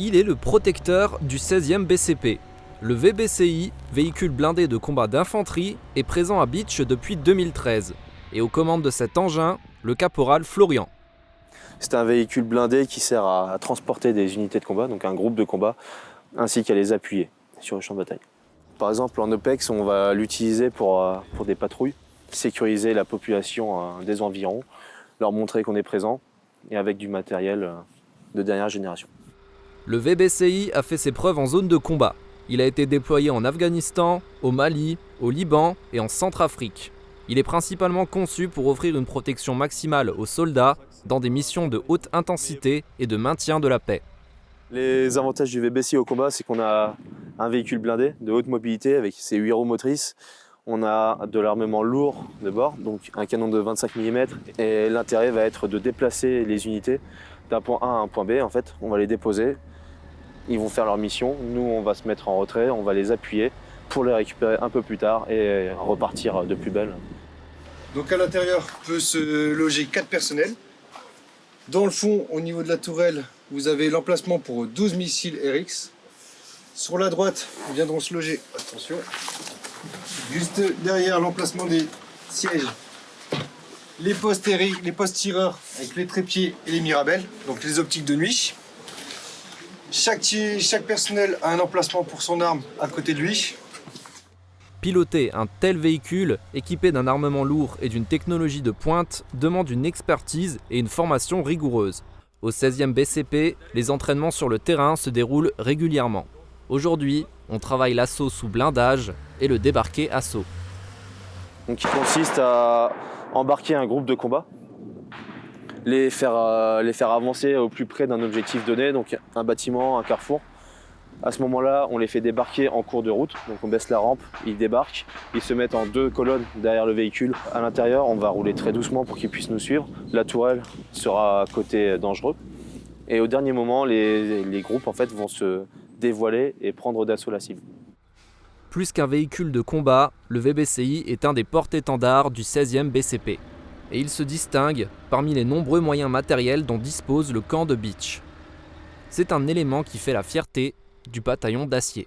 Il est le protecteur du 16e BCP. Le VBCI, véhicule blindé de combat d'infanterie, est présent à Bitche depuis 2013. Et aux commandes de cet engin, le caporal Florian. C'est un véhicule blindé qui sert à transporter des unités de combat, donc un groupe de combat, ainsi qu'à les appuyer sur le champ de bataille. Par exemple, en OPEX, on va l'utiliser pour des patrouilles, sécuriser la population des environs, leur montrer qu'on est présent, et avec du matériel de dernière génération. Le VBCI a fait ses preuves en zone de combat. Il a été déployé en Afghanistan, au Mali, au Liban et en Centrafrique. Il est principalement conçu pour offrir une protection maximale aux soldats dans des missions de haute intensité et de maintien de la paix. Les avantages du VBCI au combat, c'est qu'on a un véhicule blindé de haute mobilité avec ses 8 roues motrices. On a de l'armement lourd de bord, donc un canon de 25 mm. Et l'intérêt va être de déplacer les unités d'un point A à un point B. En fait, on va les déposer, ils vont faire leur mission. Nous, on va se mettre en retrait, on va les appuyer pour les récupérer un peu plus tard et repartir de plus belle. Donc à l'intérieur peut se loger 4 personnels. Dans le fond, au niveau de la tourelle, vous avez l'emplacement pour 12 missiles RX. Sur la droite, viendront se loger, attention, juste derrière l'emplacement des sièges, les postes RX, les postes tireurs avec les trépieds et les mirabelles, donc les optiques de nuit. Chaque personnel a un emplacement pour son arme à côté de lui. Piloter un tel véhicule, équipé d'un armement lourd et d'une technologie de pointe, demande une expertise et une formation rigoureuse. Au 16e BCP, les entraînements sur le terrain se déroulent régulièrement. Aujourd'hui, on travaille l'assaut sous blindage et le débarqué assaut. Donc, il consiste à embarquer un groupe de combat, les faire avancer au plus près d'un objectif donné, donc un bâtiment, un carrefour. À ce moment-là, on les fait débarquer en cours de route, donc on baisse la rampe, ils débarquent, ils se mettent en 2 colonnes derrière le véhicule. À l'intérieur, on va rouler très doucement pour qu'ils puissent nous suivre. La tourelle sera à côté dangereux. Et au dernier moment, les groupes en fait, vont se dévoiler et prendre d'assaut la cible. Plus qu'un véhicule de combat, le VBCI est un des porte-étendards du 16e BCP. Et il se distingue parmi les nombreux moyens matériels dont dispose le camp de Bitche. C'est un élément qui fait la fierté du bataillon d'acier.